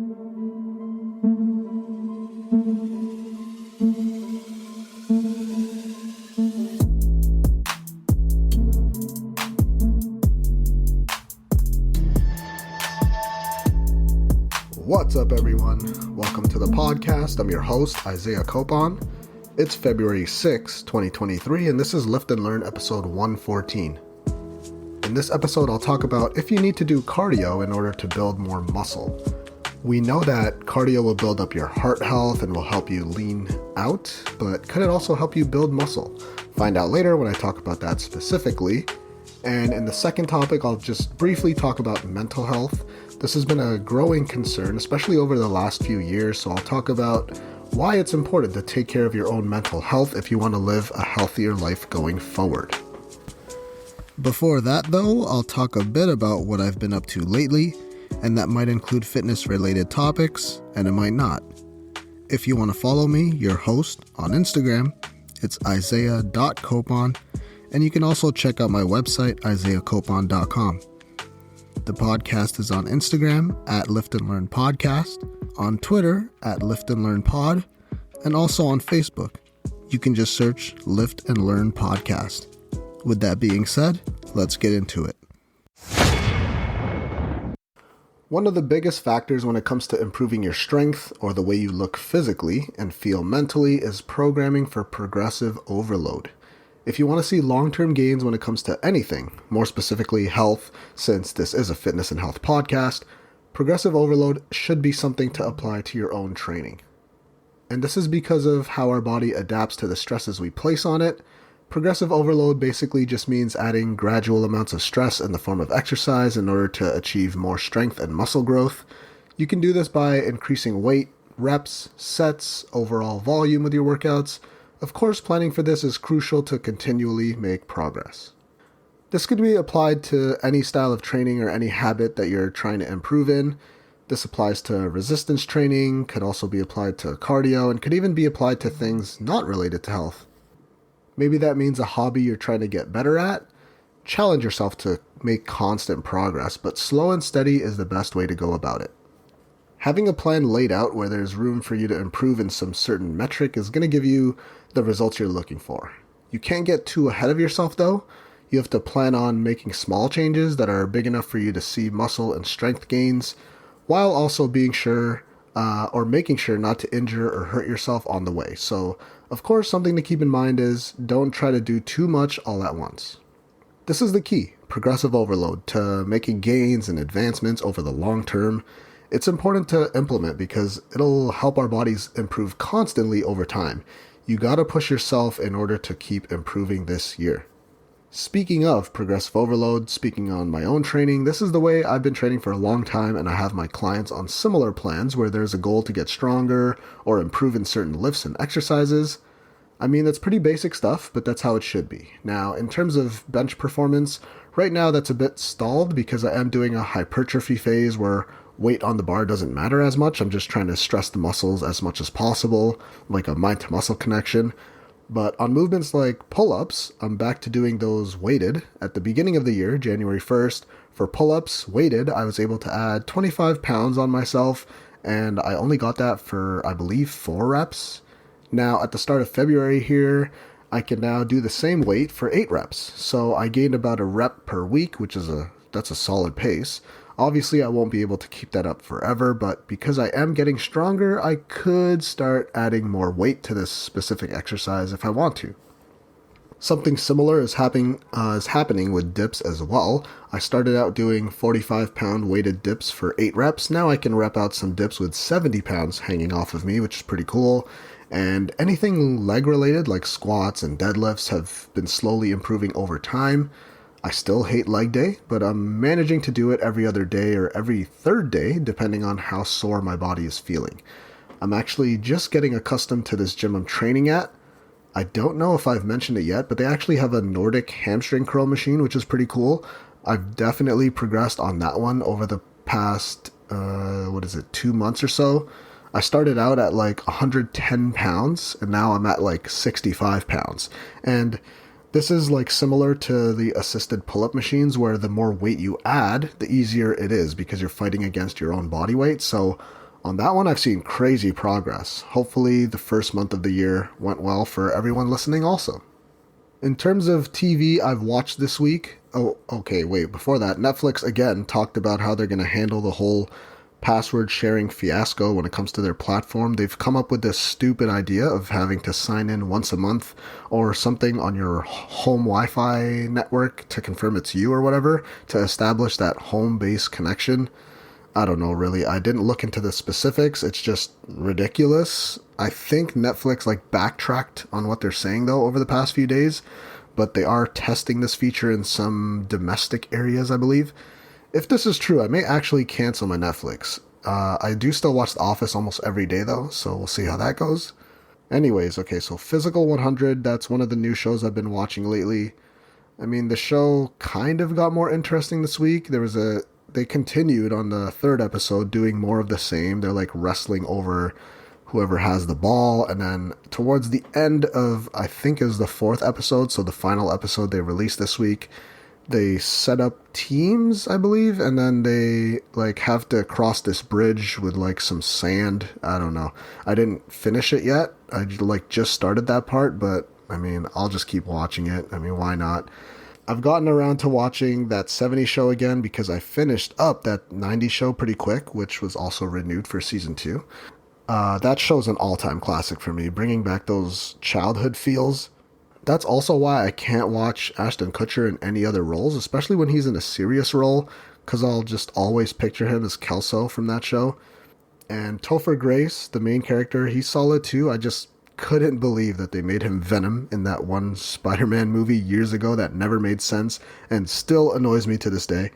What's up, everyone? Welcome to the podcast. I'm your host, Isaiah Copon. It's February 6, 2023, and this is Lift and Learn episode 114. In this episode, I'll talk about if you need to do cardio in order to build more muscle. We know that cardio will build up your heart health and will help you lean out, but could it also help you build muscle? Find out later when I talk about that specifically. And in the second topic, I'll just briefly talk about mental health. This has been a growing concern, especially over the last few years, so I'll talk about why it's important to take care of your own mental health if you want to live a healthier life going forward. Before that, though, I'll talk a bit about what I've been up to lately, and that might include fitness-related topics, and it might not. If you want to follow me, your host, on Instagram, it's isaiah.copon, and you can also check out my website, isaiahcopon.com. The podcast is on Instagram at Lift and Learn Podcast, on Twitter at Lift and Learn Pod, and also on Facebook. You can just search Lift and Learn Podcast. With that being said, let's get into it. One of the biggest factors when it comes to improving your strength or the way you look physically and feel mentally is programming for progressive overload. If you want to see long-term gains when it comes to anything, more specifically health, since this is a fitness and health podcast, progressive overload should be something to apply to your own training. And this is because of how our body adapts to the stresses we place on it. Progressive overload basically just means adding gradual amounts of stress in the form of exercise in order to achieve more strength and muscle growth. You can do this by increasing weight, reps, sets, overall volume with your workouts. Of course, planning for this is crucial to continually make progress. This could be applied to any style of training or any habit that you're trying to improve in. This applies to resistance training, could also be applied to cardio, and could even be applied to things not related to health. Maybe that means a hobby you're trying to get better at. Challenge yourself to make constant progress, but slow and steady is the best way to go about it. Having a plan laid out where there's room for you to improve in some certain metric is going to give you the results you're looking for. You can't get too ahead of yourself though. You have to plan on making small changes that are big enough for you to see muscle and strength gains, while also being sure or making sure not to injure or hurt yourself on the way. So, of course, something to keep in mind is don't try to do too much all at once. This is the key, progressive overload, to making gains and advancements over the long term. It's important to implement because it'll help our bodies improve constantly over time. You gotta push yourself in order to keep improving this year. Speaking of progressive overload, speaking on my own training, this is the way I've been training for a long time, and I have my clients on similar plans where there's a goal to get stronger or improve in certain lifts and exercises. I mean, that's pretty basic stuff, but that's how it should be. Now, in terms of bench performance, right now that's a bit stalled because I am doing a hypertrophy phase where weight on the bar doesn't matter as much. I'm just trying to stress the muscles as much as possible, like a mind-to-muscle connection. But on movements like pull-ups, I'm back to doing those weighted. At the beginning of the year, January 1st, for pull-ups weighted, I was able to add 25 pounds on myself, and I only got that for, I believe, 4 reps. Now, at the start of February here, I can now do the same weight for 8 reps. So I gained about a rep per week, which is that's a solid pace. Obviously, I won't be able to keep that up forever, but because I am getting stronger, I could start adding more weight to this specific exercise if I want to. Something similar is happening with dips as well. I started out doing 45-pound weighted dips for 8 reps. Now I can rep out some dips with 70 pounds hanging off of me, which is pretty cool. And anything leg-related like squats and deadlifts have been slowly improving over time. I still hate leg day, but I'm managing to do it every other day or every third day, depending on how sore my body is feeling. I'm actually just getting accustomed to this gym I'm training at. I don't know if I've mentioned it yet, but they actually have a Nordic hamstring curl machine, which is pretty cool. I've definitely progressed on that one over the past, 2 months or so. I started out at like 110 pounds, and now I'm at like 65 pounds. And this is like similar to the assisted pull-up machines where the more weight you add, the easier it is because you're fighting against your own body weight. So On that one, I've seen crazy progress. Hopefully, the first month of the year went well for everyone listening also. In terms of TV I've watched this week, oh, okay, wait, before that, Netflix again talked about how they're going to handle the whole password sharing fiasco when it comes to their platform. They've come up with this stupid idea of having to sign in once a month or something on your home Wi-Fi network to confirm it's you or whatever to establish that home-based connection. I don't know, really. I didn't look into the specifics. It's just ridiculous. I think Netflix backtracked on what they're saying though over the past few days, but they are testing this feature in some domestic areas, I believe. If this is true, I may actually cancel my Netflix. I do still watch The Office almost every day though, so we'll see how that goes. Anyways, okay, so Physical 100, that's one of the new shows I've been watching lately. I mean, the show kind of got more interesting this week. They continued on the third episode doing more of the same. They're wrestling over whoever has the ball. And then towards the end of, I think it was the fourth episode, so the final episode they released this week, they set up teams, I believe, and then they have to cross this bridge with some sand. I don't know. I didn't finish it yet. I just started that part, but I mean, I'll just keep watching it. I mean, why not? I've gotten around to watching that 70 show again because I finished up that 90 show pretty quick, which was also renewed for season 2. That show's an all-time classic for me, bringing back those childhood feels. That's also why I can't watch Ashton Kutcher in any other roles, especially when he's in a serious role, because I'll just always picture him as Kelso from that show. And Topher Grace, the main character, he's solid too. I just couldn't believe that they made him Venom in that one Spider-Man movie years ago that never made sense and still annoys me to this day.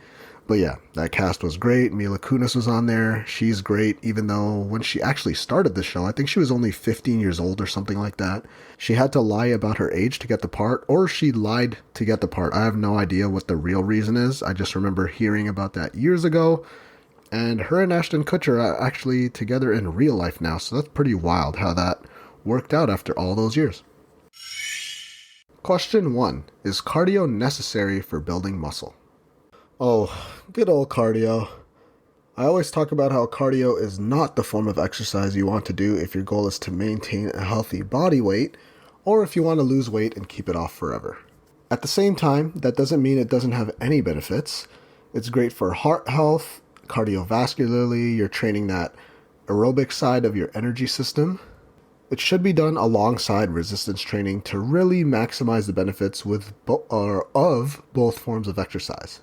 But yeah, that cast was great. Mila Kunis was on there. She's great, even though when she actually started the show, I think she was only 15 years old or something like that. She had to lie about her age to get the part, or she lied to get the part. I have no idea what the real reason is. I just remember hearing about that years ago. And her and Ashton Kutcher are actually together in real life now, so that's pretty wild how that worked out after all those years. Question 1. Is cardio necessary for building muscle? Oh, good old cardio. I always talk about how cardio is not the form of exercise you want to do if your goal is to maintain a healthy body weight, or if you want to lose weight and keep it off forever. At the same time, that doesn't mean it doesn't have any benefits. It's great for heart health, cardiovascularly, you're training that aerobic side of your energy system. It should be done alongside resistance training to really maximize the benefits of both forms of exercise.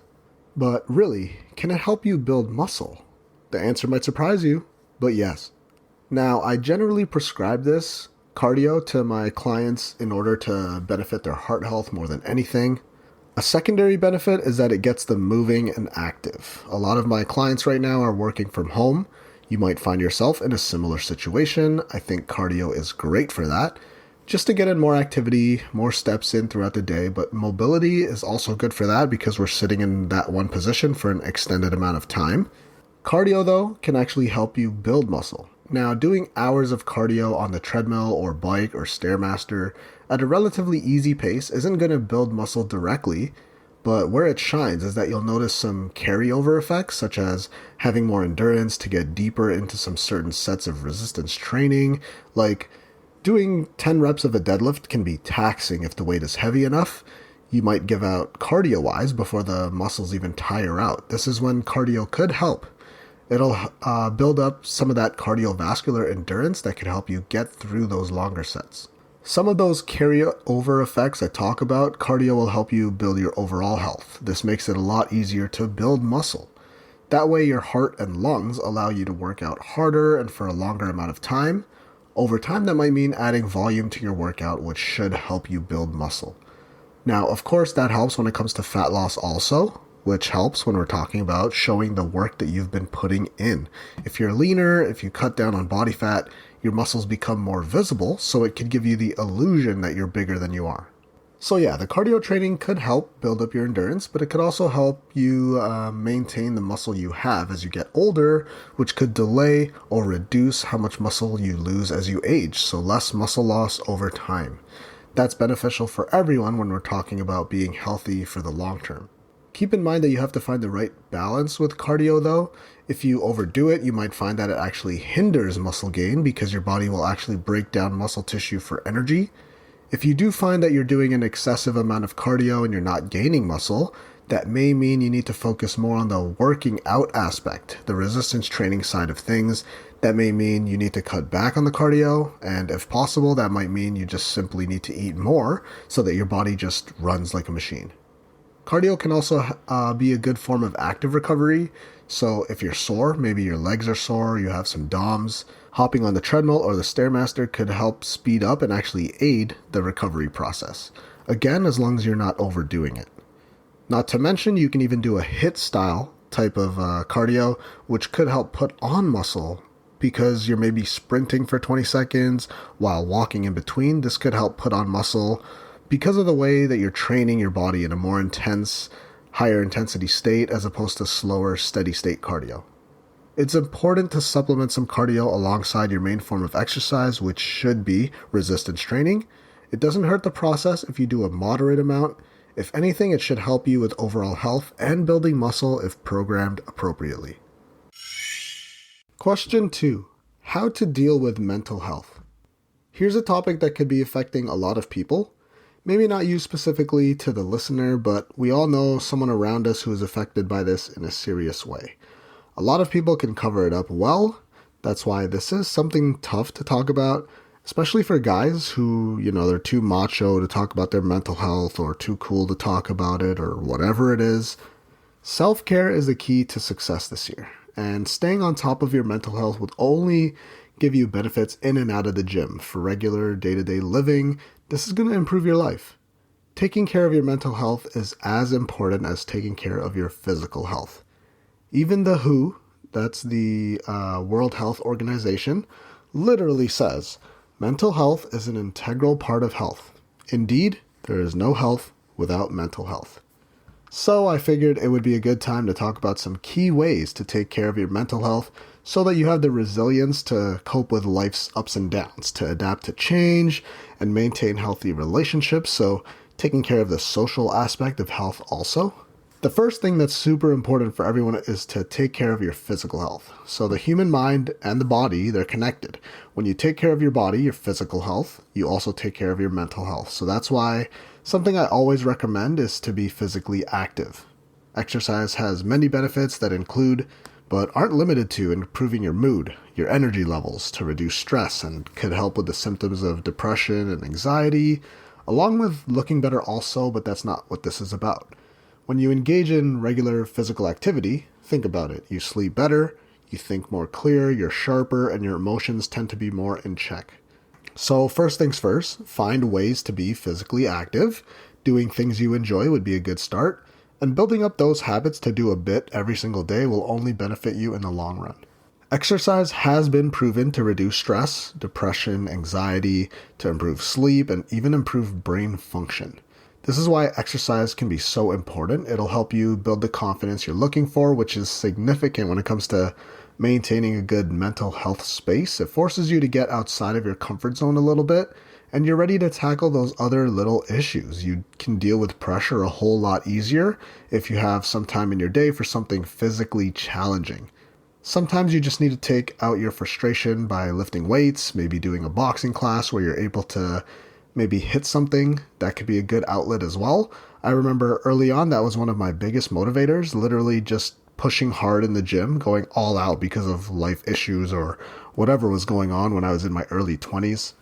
But really, can it help you build muscle? The answer might surprise you, but yes. Now, I generally prescribe this cardio to my clients in order to benefit their heart health more than anything. A secondary benefit is that it gets them moving and active. A lot of my clients right now are working from home. You might find yourself in a similar situation. I think cardio is great for that, just to get in more activity, more steps in throughout the day, but mobility is also good for that because we're sitting in that one position for an extended amount of time. Cardio, though, can actually help you build muscle. Now, doing hours of cardio on the treadmill or bike or Stairmaster at a relatively easy pace isn't going to build muscle directly, but where it shines is that you'll notice some carryover effects, such as having more endurance to get deeper into some certain sets of resistance training. Like, doing 10 reps of a deadlift can be taxing if the weight is heavy enough. You might give out cardio-wise before the muscles even tire out. This is when cardio could help. It'll build up some of that cardiovascular endurance that could help you get through those longer sets. Some of those carryover effects I talk about, cardio will help you build your overall health. This makes it a lot easier to build muscle. That way your heart and lungs allow you to work out harder and for a longer amount of time. Over time, that might mean adding volume to your workout, which should help you build muscle. Now, of course, that helps when it comes to fat loss also, which helps when we're talking about showing the work that you've been putting in. If you're leaner, if you cut down on body fat, your muscles become more visible, so it could give you the illusion that you're bigger than you are. So yeah, the cardio training could help build up your endurance, but it could also help you maintain the muscle you have as you get older, which could delay or reduce how much muscle you lose as you age, so less muscle loss over time. That's beneficial for everyone when we're talking about being healthy for the long term. Keep in mind that you have to find the right balance with cardio though. If you overdo it, you might find that it actually hinders muscle gain because your body will actually break down muscle tissue for energy. If you do find that you're doing an excessive amount of cardio and you're not gaining muscle, that may mean you need to focus more on the working out aspect, the resistance training side of things. That may mean you need to cut back on the cardio, and if possible, that might mean you just simply need to eat more so that your body just runs like a machine. Cardio can also be a good form of active recovery. So if you're sore, maybe your legs are sore, you have some DOMS, hopping on the treadmill or the Stairmaster could help speed up and actually aid the recovery process. Again, as long as you're not overdoing it. Not to mention, you can even do a HIIT style type of cardio, which could help put on muscle because you're maybe sprinting for 20 seconds while walking in between. This could help put on muscle because of the way that you're training your body in a more intense, higher intensity state as opposed to slower, steady state cardio. It's important to supplement some cardio alongside your main form of exercise, which should be resistance training. It doesn't hurt the process if you do a moderate amount. If anything, it should help you with overall health and building muscle if programmed appropriately. Question 2. How to deal with mental health. Here's a topic that could be affecting a lot of people. Maybe not you specifically to the listener, but we all know someone around us who is affected by this in a serious way. A lot of people can cover it up well. That's why this is something tough to talk about, especially for guys who, they're too macho to talk about their mental health or too cool to talk about it or whatever it is. Self-care is the key to success this year, and staying on top of your mental health will only give you benefits in and out of the gym for regular day-to-day living. This is going to improve your life. Taking care of your mental health is as important as taking care of your physical health. Even the WHO, that's the World Health Organization, literally says, mental health is an integral part of health. Indeed, there is no health without mental health. So I figured it would be a good time to talk about some key ways to take care of your mental health so that you have the resilience to cope with life's ups and downs, to adapt to change and maintain healthy relationships, so taking care of the social aspect of health also. The first thing that's super important for everyone is to take care of your physical health. So the human mind and the body, they're connected. When you take care of your body, your physical health, you also take care of your mental health. So that's why something I always recommend is to be physically active. Exercise has many benefits that include, but aren't limited to, improving your mood, your energy levels, to reduce stress, and could help with the symptoms of depression and anxiety, along with looking better also, but that's not what this is about. When you engage in regular physical activity, think about it. You sleep better, you think more clear, you're sharper, and your emotions tend to be more in check. So first things first, find ways to be physically active. Doing things you enjoy would be a good start, and building up those habits to do a bit every single day will only benefit you in the long run. Exercise has been proven to reduce stress, depression, anxiety, to improve sleep, and even improve brain function. This is why exercise can be so important. It'll help you build the confidence you're looking for, which is significant when it comes to maintaining a good mental health space. It forces you to get outside of your comfort zone a little bit, and you're ready to tackle those other little issues. You can deal with pressure a whole lot easier if you have some time in your day for something physically challenging. Sometimes you just need to take out your frustration by lifting weights, maybe doing a boxing class where you're able to maybe hit something. That could be a good outlet as well. I remember early on that was one of my biggest motivators, literally just pushing hard in the gym, going all out because of life issues or whatever was going on when I was in my early 20s.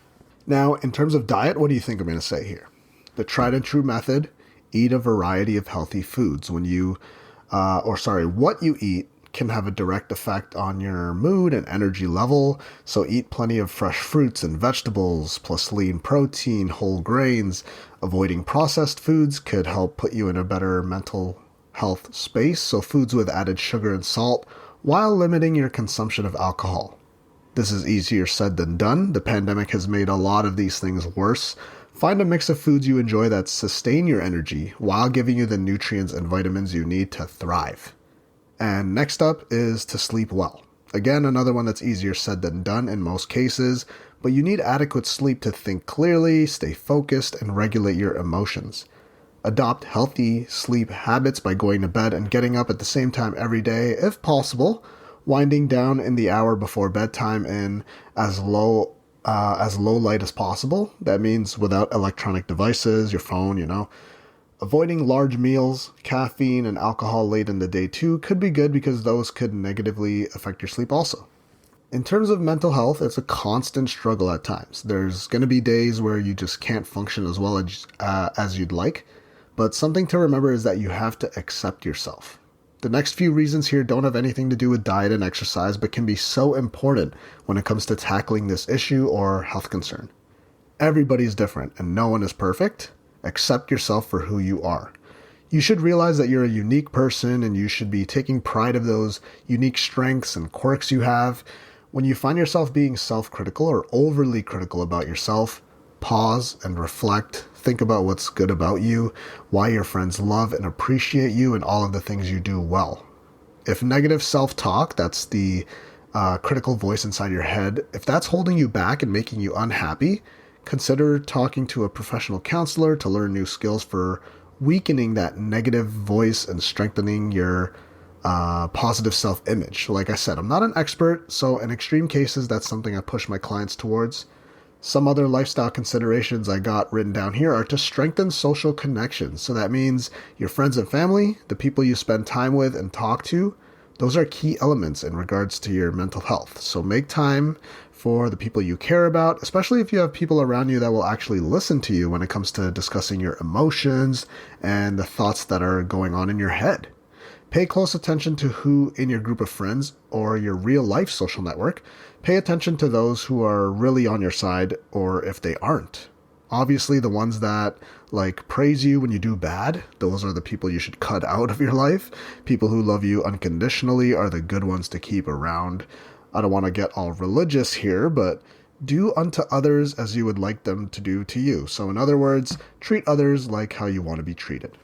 Now, in terms of diet, what do you think I'm going to say here? The tried and true method, eat a variety of healthy foods. What you eat can have a direct effect on your mood and energy level. So eat plenty of fresh fruits and vegetables, plus lean protein, whole grains. Avoiding processed foods could help put you in a better mental health space. So foods with added sugar and salt, while limiting your consumption of alcohol. This is easier said than done. The pandemic has made a lot of these things worse. Find a mix of foods you enjoy that sustain your energy while giving you the nutrients and vitamins you need to thrive. And next up is to sleep well. Again, another one that's easier said than done in most cases, but you need adequate sleep to think clearly, stay focused, and regulate your emotions. Adopt healthy sleep habits by going to bed and getting up at the same time every day, if possible, winding down in the hour before bedtime in as low light as possible. That means without electronic devices, your phone. Avoiding large meals, caffeine, and alcohol late in the day too could be good because those could negatively affect your sleep also. In terms of mental health, it's a constant struggle at times. There's going to be days where you just can't function as well as you'd like, but something to remember is that you have to accept yourself. The next few reasons here don't have anything to do with diet and exercise, but can be so important when it comes to tackling this issue or health concern. Everybody's different and no one is perfect. Accept yourself for who you are. You should realize that you're a unique person and you should be taking pride of those unique strengths and quirks you have. When you find yourself being self-critical or overly critical about yourself, pause and reflect. Think about what's good about you, why your friends love and appreciate you, and all of the things you do well. If negative self-talk, that's the critical voice inside your head, if that's holding you back and making you unhappy, consider talking to a professional counselor to learn new skills for weakening that negative voice and strengthening your positive self-image. Like I said, I'm not an expert, so in extreme cases, that's something I push my clients towards. Some other lifestyle considerations I got written down here are to strengthen social connections. So that means your friends and family, the people you spend time with and talk to, those are key elements in regards to your mental health. So make time for the people you care about, especially if you have people around you that will actually listen to you when it comes to discussing your emotions and the thoughts that are going on in your head. Pay close attention to who in your group of friends or your real life social network. Pay attention to those who are really on your side or if they aren't. Obviously, the ones that praise you when you do bad, those are the people you should cut out of your life. People who love you unconditionally are the good ones to keep around. I don't want to get all religious here, but do unto others as you would like them to do to you. So in other words, treat others like how you want to be treated.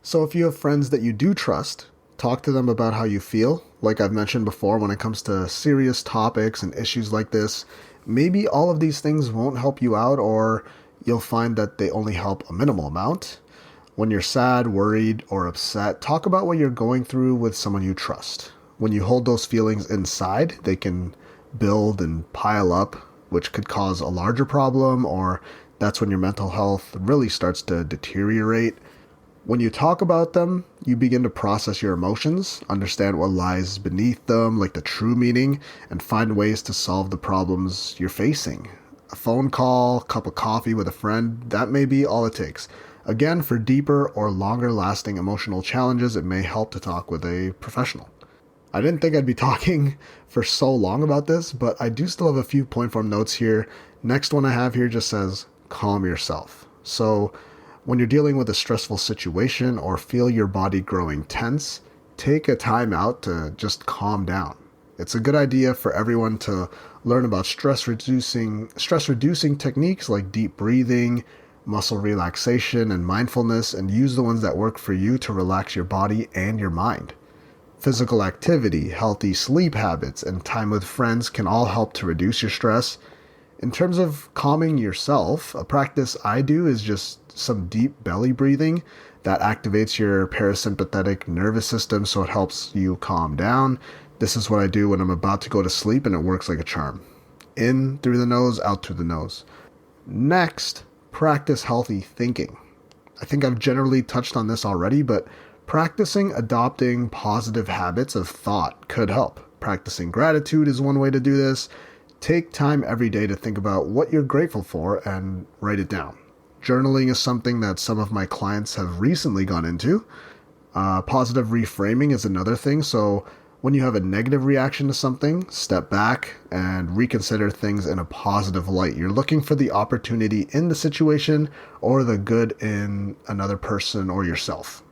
So if you have friends that you do trust, talk to them about how you feel. Like I've mentioned before, when it comes to serious topics and issues like this, maybe all of these things won't help you out, or you'll find that they only help a minimal amount. When you're sad, worried, or upset, talk about what you're going through with someone you trust. When you hold those feelings inside, they can build and pile up, which could cause a larger problem, or that's when your mental health really starts to deteriorate. When you talk about them, you begin to process your emotions, understand what lies beneath them, like the true meaning, and find ways to solve the problems you're facing. A phone call, a cup of coffee with a friend, that may be all it takes. Again, for deeper or longer lasting emotional challenges, it may help to talk with a professional. I didn't think I'd be talking for so long about this, but I do still have a few point form notes here. Next one I have here just says, calm yourself. So when you're dealing with a stressful situation or feel your body growing tense, take a time out to just calm down. It's a good idea for everyone to learn about stress reducing techniques like deep breathing, muscle relaxation, and mindfulness, and use the ones that work for you to relax your body and your mind. Physical activity, healthy sleep habits, and time with friends can all help to reduce your stress. In terms of calming yourself, a practice I do is just some deep belly breathing that activates your parasympathetic nervous system, so it helps you calm down. This is what I do when I'm about to go to sleep, and it works like a charm. In through the nose, out through the nose. Next, practice healthy thinking. I think I've generally touched on this already, but practicing adopting positive habits of thought could help. Practicing gratitude is one way to do this. Take time every day to think about what you're grateful for and write it down. Journaling is something that some of my clients have recently gone into. Positive reframing is another thing. So when you have a negative reaction to something, step back and reconsider things in a positive light. You're looking for the opportunity in the situation or the good in another person or yourself.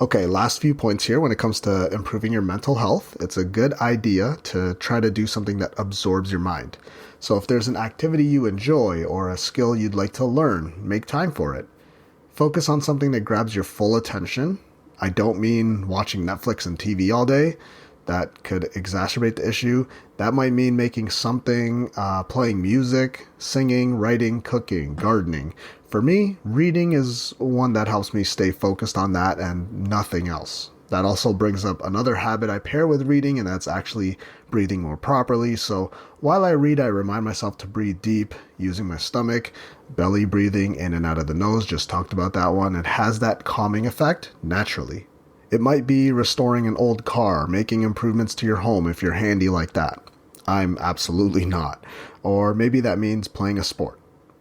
Okay, last few points here when it comes to improving your mental health. It's a good idea to try to do something that absorbs your mind. So if there's an activity you enjoy or a skill you'd like to learn, make time for it. Focus on something that grabs your full attention. I don't mean watching Netflix and TV all day. That could exacerbate the issue. That might mean making something, playing music, singing, writing, cooking, gardening. For me, reading is one that helps me stay focused on that and nothing else. That also brings up another habit I pair with reading, and that's actually breathing more properly. So while I read, I remind myself to breathe deep using my stomach, belly breathing in and out of the nose, just talked about that one. It has that calming effect naturally. It might be restoring an old car, making improvements to your home if you're handy like that. I'm absolutely not. Or maybe that means playing a sport.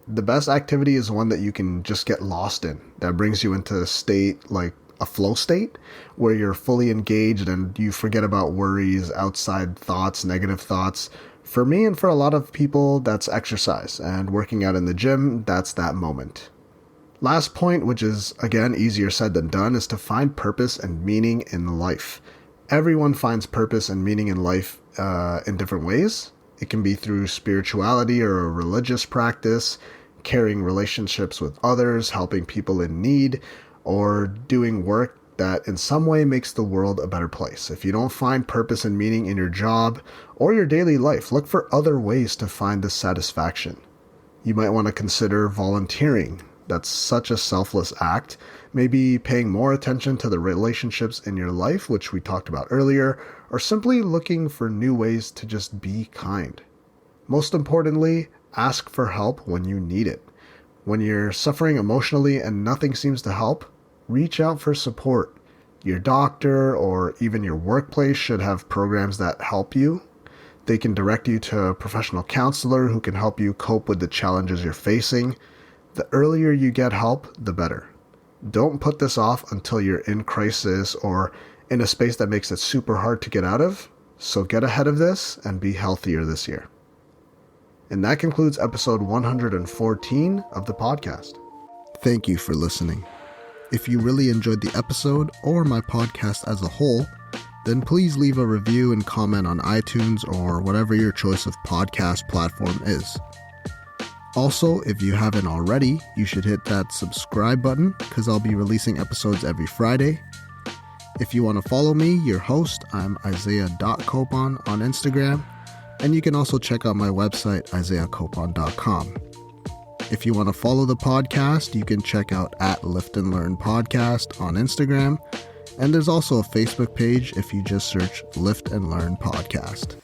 The best activity is one that you can just get lost in, that brings you into a state like a flow state where you're fully engaged and you forget about worries, outside thoughts, negative thoughts. For me and for a lot of people, that's exercise, and working out in the gym, that's that moment. Last point, which is again easier said than done, is to find purpose and meaning in life. Everyone finds purpose and meaning in life in different ways. It can be through spirituality or a religious practice, carrying relationships with others, helping people in need, or doing work that in some way makes the world a better place. If you don't find purpose and meaning in your job or your daily life, look for other ways to find this satisfaction. You might want to consider volunteering. That's such a selfless act. Maybe paying more attention to the relationships in your life, which we talked about earlier, or simply looking for new ways to just be kind. Most importantly, ask for help when you need it. When you're suffering emotionally and nothing seems to help, reach out for support. Your doctor or even your workplace should have programs that help you. They can direct you to a professional counselor who can help you cope with the challenges you're facing. The earlier you get help, the better. Don't put this off until you're in crisis or in a space that makes it super hard to get out of. So get ahead of this and be healthier this year. And that concludes episode 114 of the podcast. Thank you for listening. If you really enjoyed the episode or my podcast as a whole, then please leave a review and comment on iTunes or whatever your choice of podcast platform is. Also, if you haven't already, you should hit that subscribe button because I'll be releasing episodes every Friday. If you want to follow me, your host, I'm Isaiah.Copon on Instagram, and you can also check out my website, isaiahcopon.com. If you want to follow the podcast, you can check out @Lift and Learn Podcast on Instagram, and there's also a Facebook page if you just search Lift and Learn Podcast.